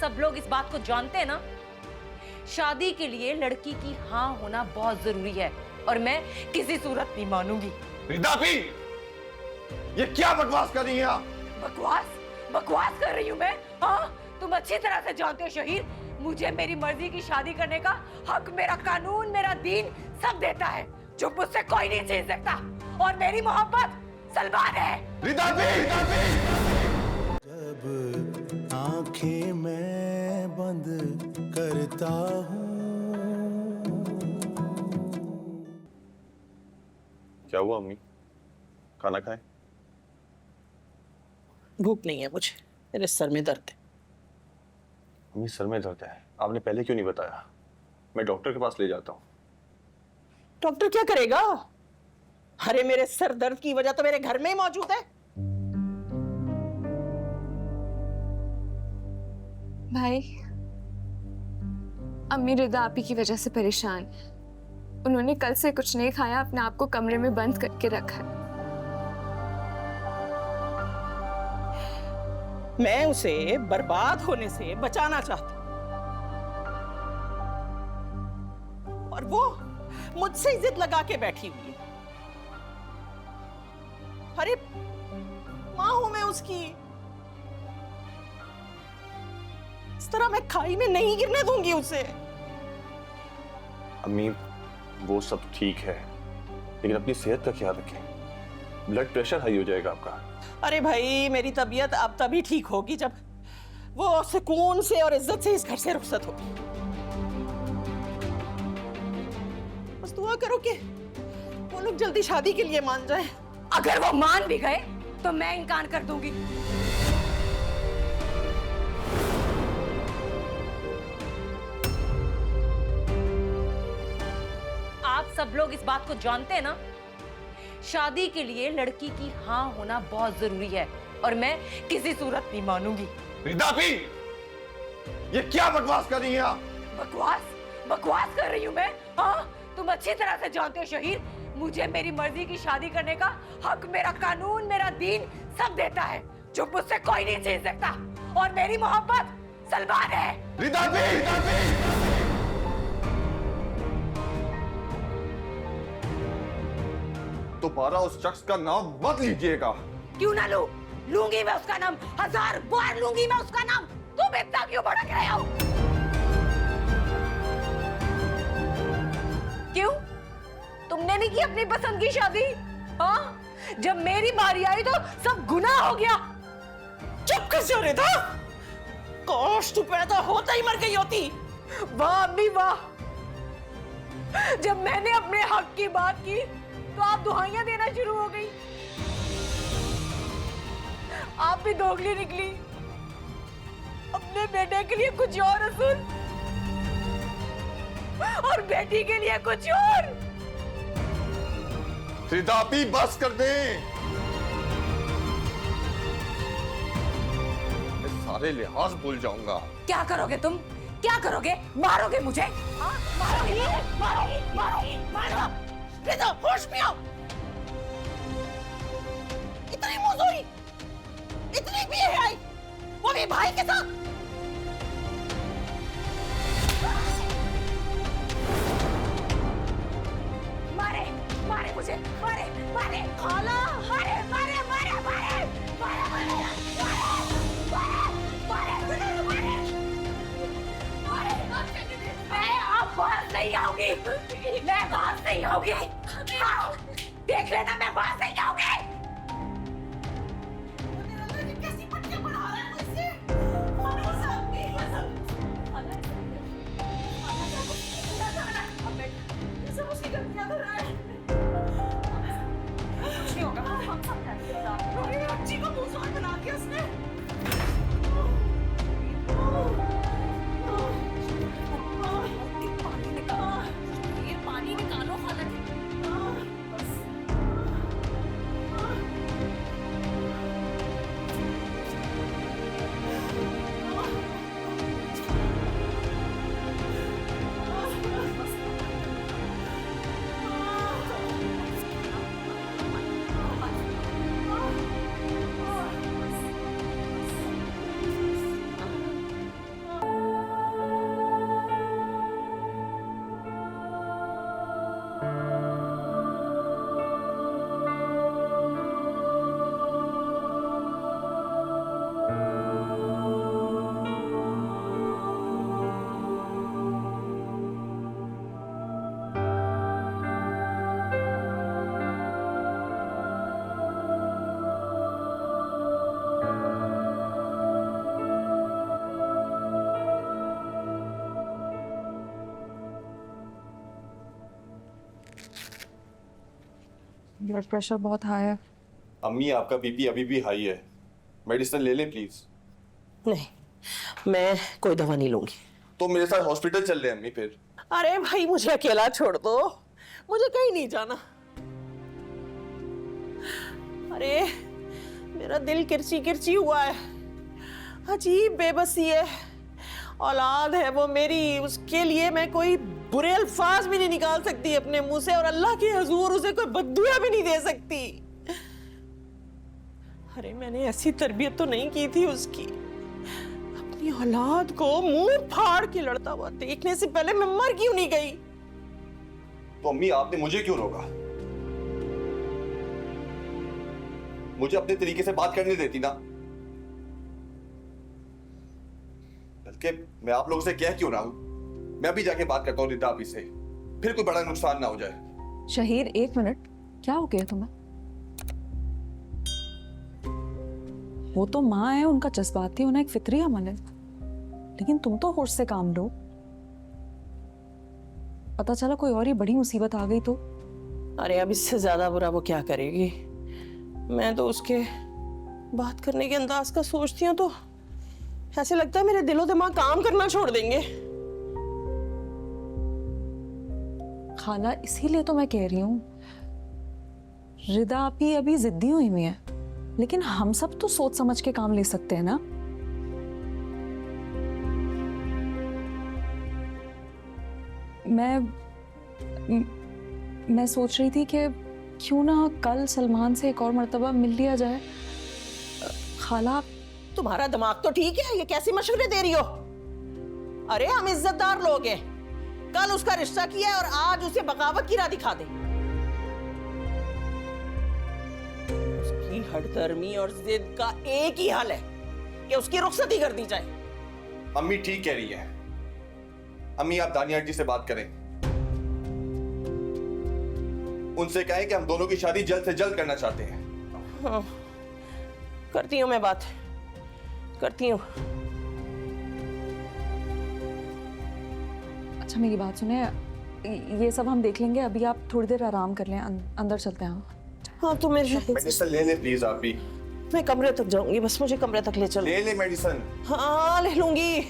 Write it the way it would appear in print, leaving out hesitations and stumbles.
सब लोग इस बात को जानते हैं ना, शादी के लिए लड़की की हाँ होना बहुत जरूरी है और मैं किसी सूरत नहीं मानूंगी। रिदापी, ये क्या बकवास कर रही हैं आप? बकवास कर रही हूँ मैं? हाँ, तुम अच्छी तरह से जानते हो शहीर, मुझे मेरी मर्जी की शादी करने का हक मेरा कानून, मेरा दीन सब देता है, जो मुझसे कोई नहीं छीन सकता। और मेरी मोहब्बत सलमान है। रिदापी, जब आंखें मैं बंद करता हूँ। क्या हुआ अम्मी? खाना खाएं? भूख नहीं है मुझे, मेरे सर में दर्द है। अम्मी सर में दर्द है, आपने पहले क्यों नहीं बताया? मैं डॉक्टर के पास ले जाता हूँ। डॉक्टर क्या करेगा? अरे मेरे सर दर्द की वजह तो मेरे घर में ही मौजूद है। भाई, अम्मी रिदा आपी की वजह से परेशान है। उन्होंने कल से कुछ नहीं खाया, अपने आप को कमरे में बंद करके रखा है। मैं उसे बर्बाद होने से बचाना चाहती हूँ और वो मुझसे जिद लगा के बैठी हुई है। अरे मां हूं मैं उसकी, इस तरह मैं खाई में नहीं गिरने दूंगी उसे। अम्मी वो सब ठीक है, लेकिन अपनी सेहत का ख्याल रखें, ब्लड प्रेशर हाई हो जाएगा आपका। अरे भाई, मेरी तबीयत अब तभी ठीक होगी जब वो सुकून से और इज्जत से इस घर से रुखसत होगी। बस दुआ करो कि वो लोग जल्दी शादी के लिए मान जाएं। अगर वो मान भी गए तो मैं इनकार कर दूंगी। आप सब लोग इस बात को जानते हैं ना, शादी के लिए लड़की की हाँ होना बहुत जरूरी है और मैं किसी सूरत नहीं मानूंगी। रिदापी, ये क्या बकवास कर रही हैं आप? बकवास कर रही हूँ मैं? हाँ, तुम अच्छी तरह से जानते हो शहीर, मुझे मेरी मर्जी की शादी करने का हक मेरा कानून, मेरा दीन सब देता है, जो मुझसे कोई नहीं छीन सकता। और मेरी मोहब्बत सलमान है। रिदापी, दोबारा उस शख्स का नाम मत लीजिएगा। क्यों ना लूंगी मैं उसका नाम, 1000 बार लूंगी मैं उसका नाम। तुम इतना क्यों भड़क रहे हो? क्यों? तुमने नहीं की अपनी पसंद की शादी? हाँ, जब मेरी बारी आई तो सब गुनाह हो गया। चुप कर जा रिदा, काश तू पैदा होता ही मर गई होती। वाह अम्मी वाह, जब मैंने अपने हक की बात की तो आप दुहाइयां देना शुरू हो गई। आप भी दोगली निकली, अपने बेटे के लिए कुछ और असूल और बेटी के लिए कुछ और। रिदापी बस कर दे, मैं सारे लिहाज भूल जाऊंगा। क्या करोगे तुम? क्या करोगे? मारोगे मुझे? हाँ? मारो। रिदा, होश में आओ। इतनी मुजोरी, इतनी बेहयाई, वो भी भाई के साथ। मारे मुझे, मारे खाला, मारे मैं अब बाहर नहीं आऊंगी, मैं बाहर नहीं आऊंगी। देख लेना, मैं बाहर नहीं आऊंगी। कैसी पट्टियां बना रहा है मुझसे? सब उसकी गलतियां कर रहा है। कुछ नहीं होगा, हम सब हैं। मेरी बच्ची को मुंह स्वार बना दिया उसने। पानी निकालो, हालत ब्लड प्रेशर बहुत हाई है। अम्मी आपका बीपी अभी भी हाई है, मेडिसिन ले लें प्लीज। नहीं, मैं कोई दवा नहीं लूंगी। तो मेरे साथ हॉस्पिटल चल रहे हैं अम्मी फिर। अरे भाई मुझे अकेला छोड़ दो, मुझे कहीं नहीं जाना। अरे मेरा दिल किरची किरची हुआ है, अजीब बेबसी है। औलाद है वो मेरी, उसके लिए मैं कोई बुरे अल्फाज भी नहीं निकाल सकती अपने मुंह से, और अल्लाह के हुजूर उसे कोई बद्दुआ भी नहीं दे सकती। अरे मैंने ऐसी तरबियत तो नहीं की थी उसकी। अपनी औलाद को मुंह फाड़ के लड़ता हुआ देखने से पहले मैं मर क्यों नहीं गई? तो अम्मी आपने मुझे क्यों रोका? मुझे अपने तरीके से बात करने देती ना। बल्कि मैं आप लोगों से कह क्यों रहा हूं, मैं अभी जाके बात करता हूँ रिदा आपी से, फिर कोई बड़ा नुकसान ना हो जाए। शहीर एक मिनट, क्या हो गया तुम्हें? वो तो माँ है, उनका जज्बाती होना एक फितरी अमल है, लेकिन तुम तो होश से काम लो। पता चला कोई और ही बड़ी मुसीबत आ गई तो? अरे अब इससे ज्यादा बुरा वो क्या करेगी? मैं तो उसके बात करने के अंदाज का सोचती हूँ तो ऐसे लगता है मेरे दिलो दिमाग काम करना छोड़ देंगे। खाला, इसीलिए तो मैं कह रही हूँ, रिदा आपी अभी जिद्दी हुई है, लेकिन हम सब तो सोच समझ के काम ले सकते हैं ना। मैं सोच रही थी कि क्यों ना कल सलमान से एक और मर्तबा मिल लिया जाए। खाला, तुम्हारा दिमाग तो ठीक है, ये कैसी मशवरे दे रही हो? अरे हम इज्जतदार लोग हैं, कल उसका रिश्ता किया है और आज उसे बगावत की राह दिखा दे। उसकी हठधर्मी और जिद का एक ही हल है कि उसकी रुखसती कर दी जाए। अम्मी ठीक कह रही है। अम्मी आप दानियार जी से बात करें, उनसे कहें कि हम दोनों की शादी जल्द से जल्द करना चाहते हैं। हाँ, करती हूँ मैं बात, करती हूँ। अच्छा मेरी बात सुने, ये सब हम देख लेंगे, अभी आप थोड़ी देर आराम कर लें, अंदर चलते हैं। हाँ तो मेरे मेडिसिन ले ले प्लीज आप भी। मैं कमरे तक जाऊंगी, बस मुझे कमरे तक ले चलो। ले ले मेडिसिन। हाँ ले लूंगी।